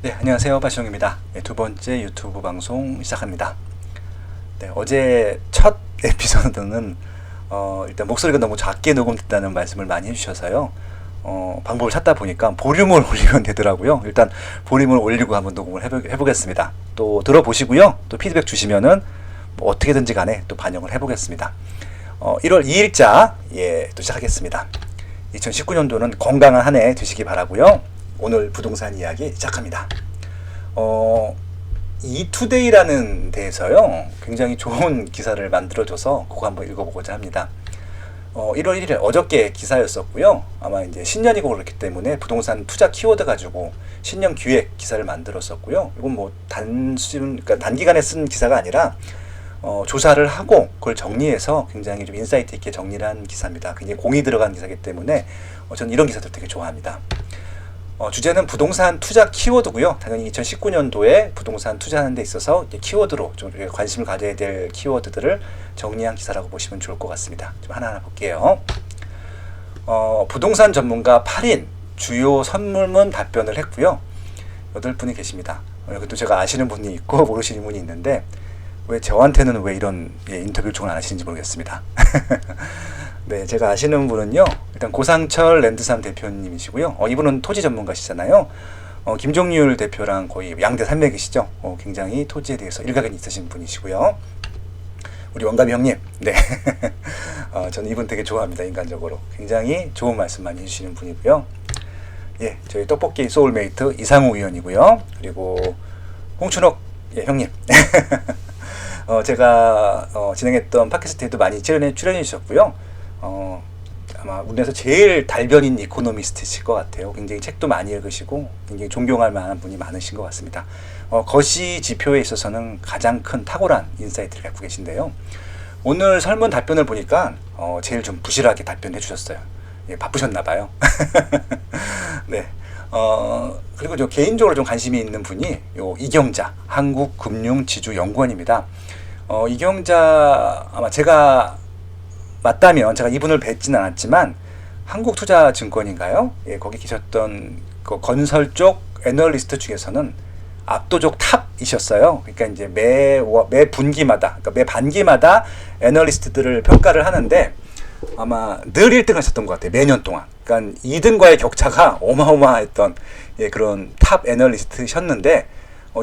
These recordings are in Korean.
네, 안녕하세요. 박시영입니다. 네, 두 번째 유튜브 방송 시작합니다. 네, 어제 첫 에피소드는 일단 목소리가 너무 작게 녹음됐다는 말씀을 많이 해주셔서요. 방법을 찾다 보니까 볼륨을 올리면 되더라고요. 일단 볼륨을 올리고 한번 녹음을 해보겠습니다. 또 들어보시고요. 또 피드백 주시면은 뭐 어떻게든지 간에 또 반영을 해보겠습니다. 1월 2일자 또 시작하겠습니다. 2019년도는 건강한 한 해 되시기 바라고요. 오늘 부동산 이야기 시작합니다. 이투데이라는 데에서요 굉장히 좋은 기사를 만들어줘서 그거 한번 읽어보고자 합니다. 1월 1일 어저께 기사였었고요. 아마 이제 신년이고 그렇기 때문에 부동산 투자 키워드 가지고 신년 기획 기사를 만들었었고요. 이건 뭐 그러니까 단기간에 쓴 기사가 아니라 조사를 하고 그걸 정리해서 굉장히 좀 인사이트 있게 정리를 한 기사입니다. 굉장히 공이 들어간 기사이기 때문에 저는 이런 기사들 되게 좋아합니다. 주제는 부동산 투자 키워드고요. 당연히 2019년도에 부동산 투자하는 데 있어서 키워드로 좀 관심을 가져야 될 키워드들을 정리한 기사라고 보시면 좋을 것 같습니다. 좀 하나하나 볼게요. 부동산 전문가 8인 주요 선물문 답변을 했고요. 8분이 계십니다. 여기 또 제가 아시는 분이 있고 모르시는 분이 있는데 왜 저한테는 왜 이런 인터뷰 요청을 안 하시는지 모르겠습니다. 네, 제가 아시는 분은요. 일단 고상철 랜드삼 대표님이시고요. 이분은 토지 전문가시잖아요. 김종률 대표랑 거의 양대 산맥이시죠. 굉장히 토지에 대해서 일가견이 있으신 분이시고요. 우리 원감이 형님, 네, 저는 이분 되게 좋아합니다. 인간적으로 굉장히 좋은 말씀 많이 해주시는 분이고요. 예, 저희 떡볶이 소울메이트 이상우 의원이고요. 그리고 홍춘옥 형님. 제가 진행했던 팟캐스트에도 많이 출연해 주셨고요. 아마 우리나라에서 제일 달변인 이코노미스트실 것 같아요. 굉장히 책도 많이 읽으시고 굉장히 존경할 만한 분이 많으신 것 같습니다. 거시 지표에 있어서는 가장 큰 탁월한 인사이트를 갖고 계신데요. 오늘 설문 답변을 보니까 제일 좀 부실하게 답변해 주셨어요. 예, 바쁘셨나 봐요. 네. 그리고 저 개인적으로 좀 관심이 있는 분이 이경자 한국금융지주연구원입니다. 이경자 아마 맞다면 제가 이분을 뵙지는 않았지만 한국투자증권인가요? 예, 거기 계셨던 그 건설 쪽 애널리스트 중에서는 압도적 탑이셨어요. 그러니까 이제 매 분기마다, 그러니까 매 반기마다 애널리스트들을 평가를 하는데 아마 늘 1등 하셨던 것 같아요. 매년 동안. 그러니까 2등과의 격차가 어마어마했던 그런 탑 애널리스트셨는데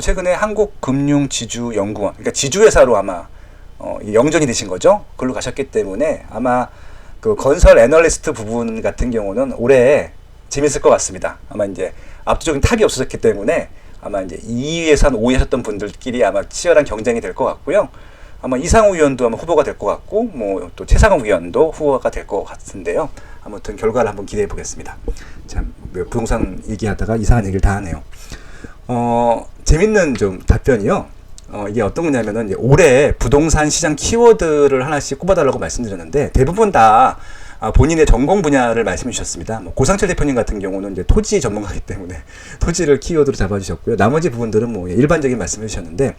최근에 한국금융지주연구원, 그러니까 지주회사로 아마 영전이 되신 거죠. 그걸로 가셨기 때문에 아마 그 건설 애널리스트 부분 같은 경우는 올해 재밌을 것 같습니다. 아마 이제 압도적인 탑이 없어졌기 때문에 아마 이제 2위에서 한 5위 하셨던 분들끼리 아마 치열한 경쟁이 될 것 같고요. 아마 이상우 의원도 아마 후보가 될 것 같고, 뭐 또 최상욱 의원도 후보가 될 것 같은데요. 아무튼 결과를 한번 기대해 보겠습니다. 참, 부동산 얘기하다가 이상한 얘기를 다 하네요. 재밌는 좀 답변이요. 이게 어떤 거냐면은 이제 올해 부동산 시장 키워드를 하나씩 꼽아달라고 말씀드렸는데 대부분 다 본인의 전공 분야를 말씀해 주셨습니다. 뭐 고상철 대표님 같은 경우는 이제 토지 전문가이기 때문에 토지를 키워드로 잡아주셨고요. 나머지 부분들은 뭐 일반적인 말씀해 주셨는데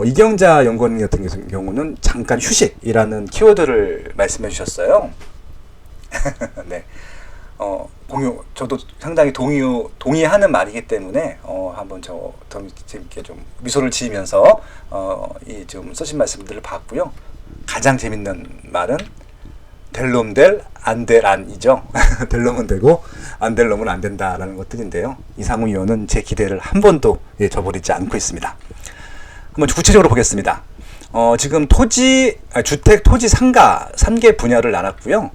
이경자 연구원 같은 경우는 잠깐 휴식이라는 키워드를 말씀해 주셨어요. 네. 저도 상당히 동의하는 말이기 때문에 한번 더 재밌게 좀 미소를 지으면서 이 좀 쓰신 말씀들을 봤고요. 가장 재밌는 말은 될 놈 될, 안 될 안이죠. 될 놈은 되고 안 될 놈은 안 된다라는 것들인데요. 이상우 의원은 제 기대를 한 번도 저버리지 않고 있습니다. 한번 구체적으로 보겠습니다. 지금 주택, 토지, 상가 3개 분야를 나눴고요.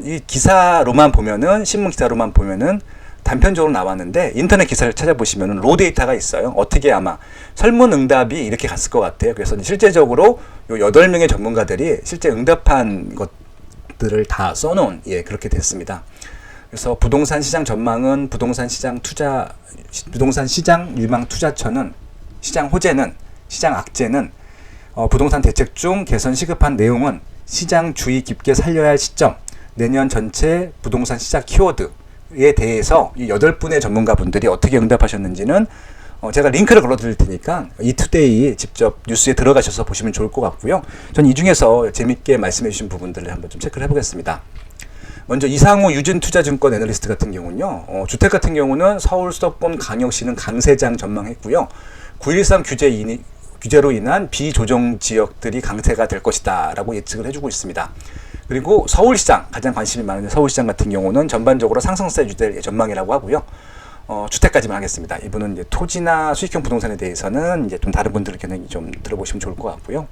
이 기사로만 보면은, 신문 기사로만 보면은 단편적으로 나왔는데 인터넷 기사를 찾아보시면은 로 데이터가 있어요. 어떻게 아마 설문 응답이 이렇게 갔을 것 같아요. 그래서 실제적으로 요 8명의 전문가들이 실제 응답한 것들을 다 써놓은 그렇게 됐습니다. 그래서 부동산 시장 전망은 부동산 시장 유망 투자처는 시장 호재는 시장 악재는 부동산 대책 중 개선 시급한 내용은 시장 주의 깊게 살려야 할 시점 내년 전체 부동산 시장 키워드에 대해서 이 8분의 전문가분들이 어떻게 응답하셨는지는 제가 링크를 걸어드릴 테니까 이투데이 직접 뉴스에 들어가셔서 보시면 좋을 것 같고요. 전 이 중에서 재밌게 말씀해 주신 부분들을 한번 좀 체크를 해보겠습니다. 먼저 이상우 유진투자증권 애널리스트 같은 경우는요, 주택 같은 경우는 서울, 수도권, 광역시는 강세장 전망했고요. 9.13 규제로 인한 비조정 지역들이 강세가 될 것이다 라고 예측을 해주고 있습니다. 그리고 서울시장, 가장 관심이 많은 서울시장 같은 경우는 전반적으로 상승세 유지될 전망이라고 하고요. 주택까지만 하겠습니다. 이분은 이제 토지나 수익형 부동산에 대해서는 이제 좀 다른 분들 의견을 좀 들어보시면 좋을 것 같고요.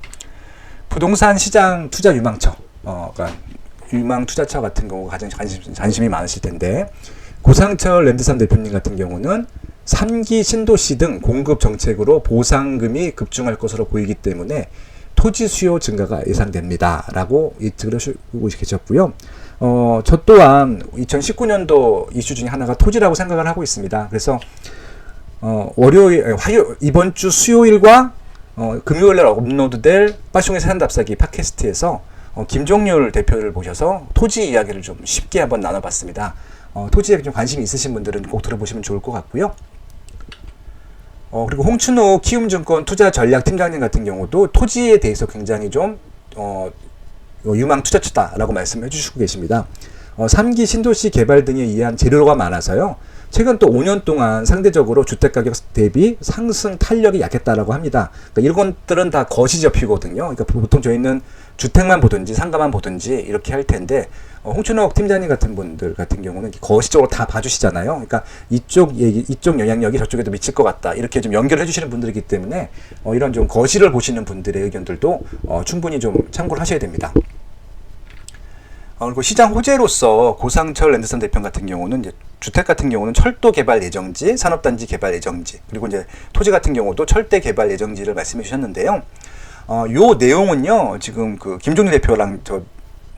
부동산 시장 투자 유망처, 그러니까 유망 투자처 같은 경우가 가장 관심이 많으실 텐데, 고상철 랜드산 대표님 같은 경우는 3기 신도시 등 공급 정책으로 보상금이 급증할 것으로 보이기 때문에 토지 수요 증가가 예상됩니다 라고 예측을 해주고 계셨고요. 저 또한 2019년도 이슈 중에 하나가 토지라고 생각을 하고 있습니다. 그래서 이번 주 수요일과 금요일날 업로드될 빠숑의 세상 답사기 팟캐스트에서 김종률 대표를 모셔서 토지 이야기를 좀 쉽게 한번 나눠봤습니다. 토지에 좀 관심이 있으신 분들은 꼭 들어보시면 좋을 것 같고요. 그리고 홍춘호 키움증권 투자전략팀장님 같은 경우도 토지에 대해서 굉장히 좀 유망 투자처다라고 말씀해 주시고 계십니다. 3기 신도시 개발 등에 의한 재료가 많아서요. 최근 또 5년 동안 상대적으로 주택가격 대비 상승 탄력이 약했다라고 합니다. 그러니까 이런 것들은 다 거시 접히거든요. 그러니까 보통 저희는 주택만 보든지 상가만 보든지 이렇게 할 텐데, 홍춘옥 팀장님 같은 분들 같은 경우는 거시적으로 다 봐주시잖아요. 그러니까 이쪽 영향력이 저쪽에도 미칠 것 같다, 이렇게 좀 연결해 주시는 분들이기 때문에 이런 좀 거시를 보시는 분들의 의견들도 충분히 좀 참고를 하셔야 됩니다. 그리고 시장 호재로서 고상철 랜드산 대표 같은 경우는 이제 주택 같은 경우는 철도 개발 예정지, 산업단지 개발 예정지, 그리고 이제 토지 같은 경우도 철대 개발 예정지를 말씀해 주셨는데요. 요 내용은요, 지금 그 김종률 대표랑 저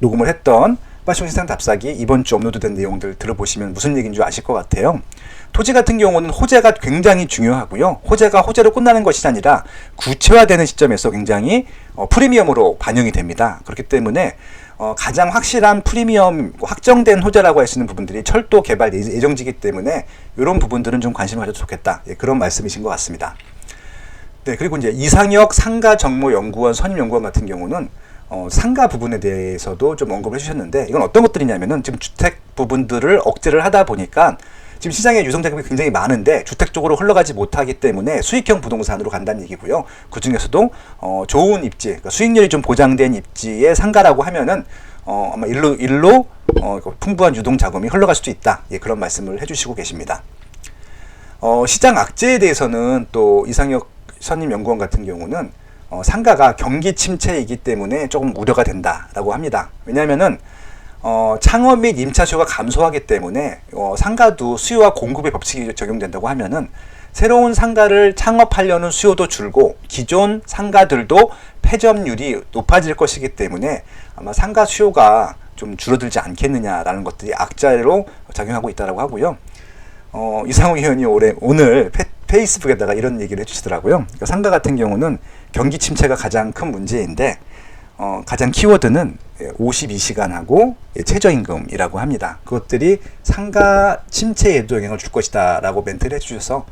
녹음을 했던 빠숑 시장 답사기 이번 주 업로드된 내용들 들어보시면 무슨 얘기인 줄 아실 것 같아요. 토지 같은 경우는 호재가 굉장히 중요하고요. 호재가 호재로 끝나는 것이 아니라 구체화되는 시점에서 굉장히 프리미엄으로 반영이 됩니다. 그렇기 때문에 가장 확실한 프리미엄, 확정된 호재라고 할 수 있는 부분들이 철도 개발 예정지이기 때문에 이런 부분들은 좀 관심을 가져도 좋겠다, 그런 말씀이신 것 같습니다. 네, 그리고 이제 이상혁 상가정모연구원 선임연구원 같은 경우는 상가 부분에 대해서도 좀 언급을 해주셨는데, 이건 어떤 것들이냐면은 지금 주택 부분들을 억제를 하다 보니까 지금 시장에 유성 자금이 굉장히 많은데 주택 쪽으로 흘러가지 못하기 때문에 수익형 부동산으로 간다는 얘기고요. 그 중에서도 좋은 입지, 그러니까 수익률이 좀 보장된 입지의 상가라고 하면은 아마 일로 풍부한 유동 자금이 흘러갈 수도 있다, 그런 말씀을 해주시고 계십니다. 시장 악재에 대해서는 또 이상혁 선임 연구원 같은 경우는 상가가 경기 침체이기 때문에 조금 우려가 된다라고 합니다. 왜냐하면은 창업 및 임차 수요가 감소하기 때문에 상가도 수요와 공급의 법칙이 적용된다고 하면은 새로운 상가를 창업하려는 수요도 줄고 기존 상가들도 폐점률이 높아질 것이기 때문에 아마 상가 수요가 좀 줄어들지 않겠느냐라는 것들이 악재로 작용하고 있다고 하고요. 이상우 의원이 오늘 페이스북에다가 이런 얘기를 해주시더라고요. 그러니까 상가 같은 경우는 경기 침체가 가장 큰 문제인데 가장 키워드는 52시간하고 최저임금이라고 합니다. 그것들이 상가 침체에도 영향을 줄 것이다 라고 멘트를 해주셔서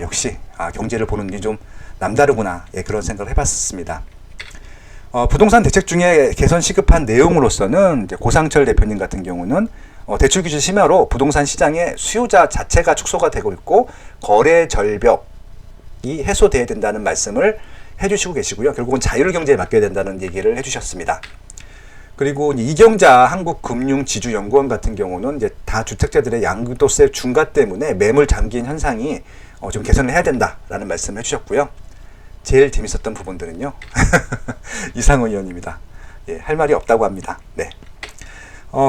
역시 경제를 보는 게 좀 남다르구나, 그런 생각을 해봤습니다. 부동산 대책 중에 개선 시급한 내용으로서는 이제 고상철 대표님 같은 경우는 대출 규제 심화로 부동산 시장의 수요자 자체가 축소가 되고 있고 거래 절벽이 해소돼야 된다는 말씀을 해주시고 계시고요. 결국은 자율경제에 맡겨야 된다는 얘기를 해주셨습니다. 그리고 이경자 한국금융지주연구원 같은 경우는 이제 다 주택자들의 양도세 중과 때문에 매물 잠긴 현상이 좀 개선을 해야 된다라는 말씀을 해주셨고요. 제일 재밌었던 부분들은요, 이상우 의원입니다. 할 말이 없다고 합니다. 네.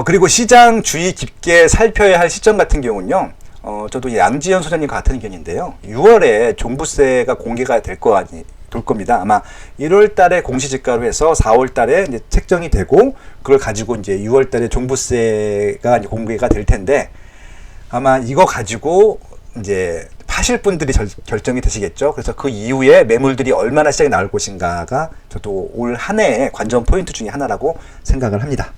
그리고 시장 주의 깊게 살펴야 할 시점 같은 경우는요, 저도 양지연 소장님과 같은 의견인데요. 6월에 종부세가 공개가 될 겁니다. 아마 1월 달에 공시지가로 해서 4월 달에 이제 책정이 되고, 그걸 가지고 이제 6월 달에 종부세가 이제 공개가 될 텐데, 아마 이거 가지고 이제 파실 분들이 결정이 되시겠죠. 그래서 그 이후에 매물들이 얼마나 시장에 나올 것인가가 저도 올 한 해의 관전 포인트 중에 하나라고 생각을 합니다.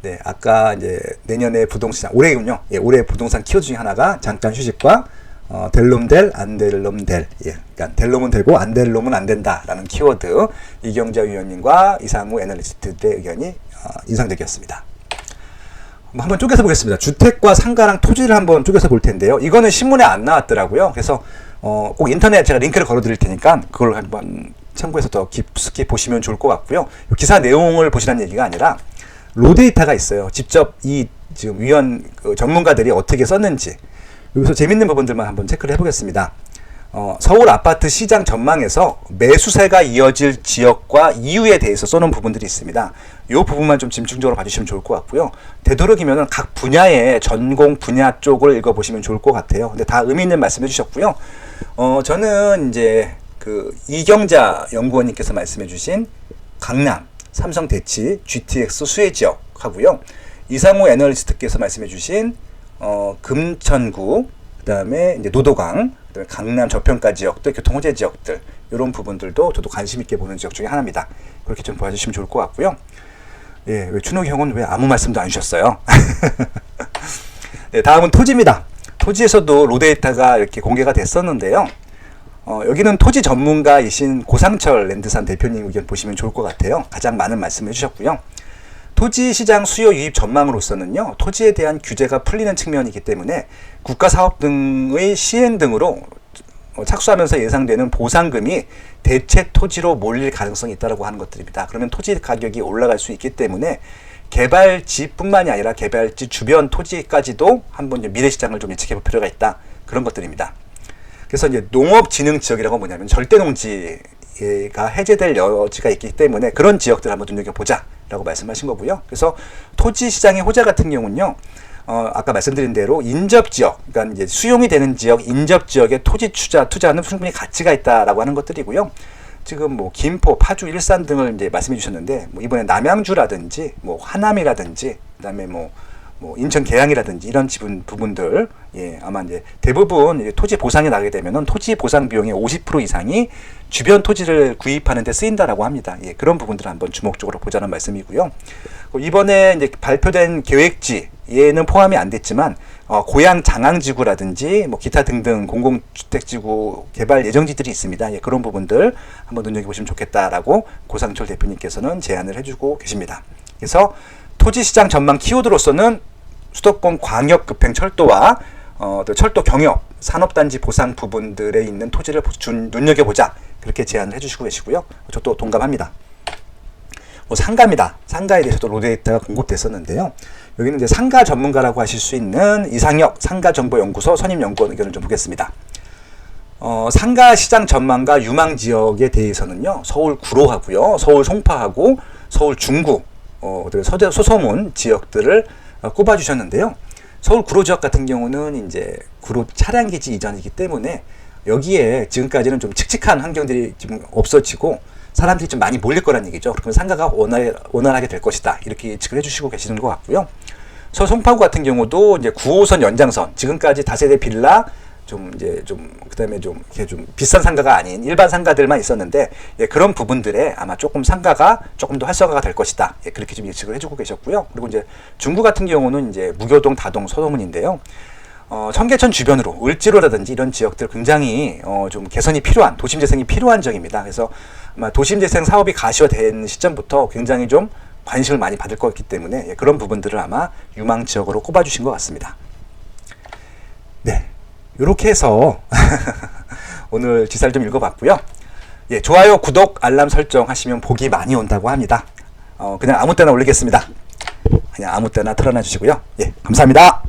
네, 아까 이제 내년에 부동산, 올해군요. 올해 부동산 키워드 중에 하나가 잠깐 휴식과 될 놈 될, 안 될 놈 될. 그러니까 될 놈은 되고 안 될 놈은 안 된다라는 키워드, 이경자 위원님과 이상우 애널리스트의 의견이 인상적이었습니다. 한번 쪼개서 보겠습니다. 주택과 상가랑 토지를 한번 쪼개서 볼 텐데요. 이거는 신문에 안 나왔더라고요. 그래서 꼭 인터넷 제가 링크를 걸어 드릴 테니까 그걸 한번 참고해서 더 깊숙이 보시면 좋을 것 같고요. 기사 내용을 보시라는 얘기가 아니라 로데이터가 있어요. 직접 이 지금 위원 전문가들이 어떻게 썼는지 여기서 재밌는 부분들만 한번 체크를 해보겠습니다. 서울 아파트 시장 전망에서 매수세가 이어질 지역과 이유에 대해서 써놓은 부분들이 있습니다. 이 부분만 좀 집중적으로 봐주시면 좋을 것 같고요. 되도록이면 각 분야의 전공 분야 쪽을 읽어보시면 좋을 것 같아요. 근데 다 의미 있는 말씀 해주셨고요. 저는 이제 그 이경자 연구원님께서 말씀해주신 강남, 삼성 대치, GTX 수혜 지역 하고요. 이상호 애널리스트께서 말씀해주신 금천구, 그 다음에 이제 노도강, 그다음에 강남 저평가 지역들, 교통 호재 지역들 이런 부분들도 저도 관심 있게 보는 지역 중에 하나입니다. 그렇게 좀 봐주시면 좋을 것 같고요. 예, 왜 준호 형은 왜 아무 말씀도 안 주셨어요? 네, 다음은 토지입니다. 토지에서도 로데이터가 이렇게 공개가 됐었는데요. 여기는 토지 전문가이신 고상철 랜드산 대표님 의견 보시면 좋을 것 같아요. 가장 많은 말씀을 해주셨고요. 토지 시장 수요 유입 전망으로서는요, 토지에 대한 규제가 풀리는 측면이기 때문에 국가 사업 등의 시행 등으로 착수하면서 예상되는 보상금이 대체 토지로 몰릴 가능성이 있다고 하는 것들입니다. 그러면 토지 가격이 올라갈 수 있기 때문에 개발지뿐만이 아니라 개발지 주변 토지까지도 한번 미래시장을 좀 예측해 볼 필요가 있다. 그런 것들입니다. 그래서 이제 농업진흥지역이라고 뭐냐면 절대농지가 해제될 여지가 있기 때문에 그런 지역들 한번 눈여겨보자 라고 말씀하신 거고요. 그래서 토지시장의 호재 같은 경우는요, 아까 말씀드린 대로 인접지역, 그러니까 이제 수용이 되는 지역, 인접지역의 토지 투자는 충분히 가치가 있다라고 하는 것들이고요. 지금 뭐 김포, 파주, 일산 등을 이제 말씀해 주셨는데, 뭐 이번에 남양주라든지, 뭐 하남이라든지, 그다음에 뭐 인천 계양이라든지 이런 부분들, 예, 아마 이제 대부분 이제 토지 보상이 나게 되면은 토지 보상 비용의 50% 이상이 주변 토지를 구입하는 데 쓰인다라고 합니다. 예, 그런 부분들을 한번 주목적으로 보자는 말씀이고요. 이번에 이제 발표된 계획지, 얘는 포함이 안 됐지만, 고양 장항지구라든지 뭐 기타 등등 공공주택지구 개발 예정지들이 있습니다. 예, 그런 부분들 한번 눈여겨보시면 좋겠다라고 고상철 대표님께서는 제안을 해주고 계십니다. 그래서 토지시장 전망 키워드로서는 수도권 광역급행 철도와 또 철도 경협, 산업단지 보상 부분들에 있는 토지를 눈여겨보자. 그렇게 제안을 해주시고 계시고요. 저도 동감합니다. 상가입니다. 상가에 대해서도 로데이터가 공급됐었는데요. 여기는 이제 상가 전문가라고 하실 수 있는 이상혁 상가정보연구소 선임연구원 의견을 좀 보겠습니다. 상가 시장 전망과 유망 지역에 대해서는요, 서울 구로하고요, 서울 송파하고 서울 중구, 소소문 지역들을 꼽아주셨는데요. 서울 구로 지역 같은 경우는 이제 구로 차량기지 이전이기 때문에 여기에 지금까지는 좀 칙칙한 환경들이 좀 없어지고 사람들이 좀 많이 몰릴 거란 얘기죠. 그러면 상가가 원활하게 될 것이다. 이렇게 예측을 해주시고 계시는 것 같고요. 송파구 같은 경우도 이제 9호선 연장선, 지금까지 다세대 빌라, 그다음에 이렇게 좀 비싼 상가가 아닌 일반 상가들만 있었는데, 예, 그런 부분들에 아마 상가가 조금 더 활성화가 될 것이다. 예, 그렇게 좀 예측을 해주고 계셨고요. 그리고 이제 중구 같은 경우는 이제 무교동, 다동, 서소문인데요. 청계천 주변으로 을지로라든지 이런 지역들 굉장히 좀 개선이 필요한, 도심재생이 필요한 지역입니다. 그래서 아마 도심재생 사업이 가시화된 시점부터 굉장히 좀 관심을 많이 받을 것 같기 때문에, 예, 그런 부분들을 아마 유망 지역으로 꼽아주신 것 같습니다. 네, 이렇게 해서 오늘 지사를 좀 읽어봤고요. 예, 좋아요, 구독, 알람 설정 하시면 복이 많이 온다고 합니다. 그냥 아무 때나 올리겠습니다. 그냥 아무 때나 틀어놔 주시고요. 예, 감사합니다.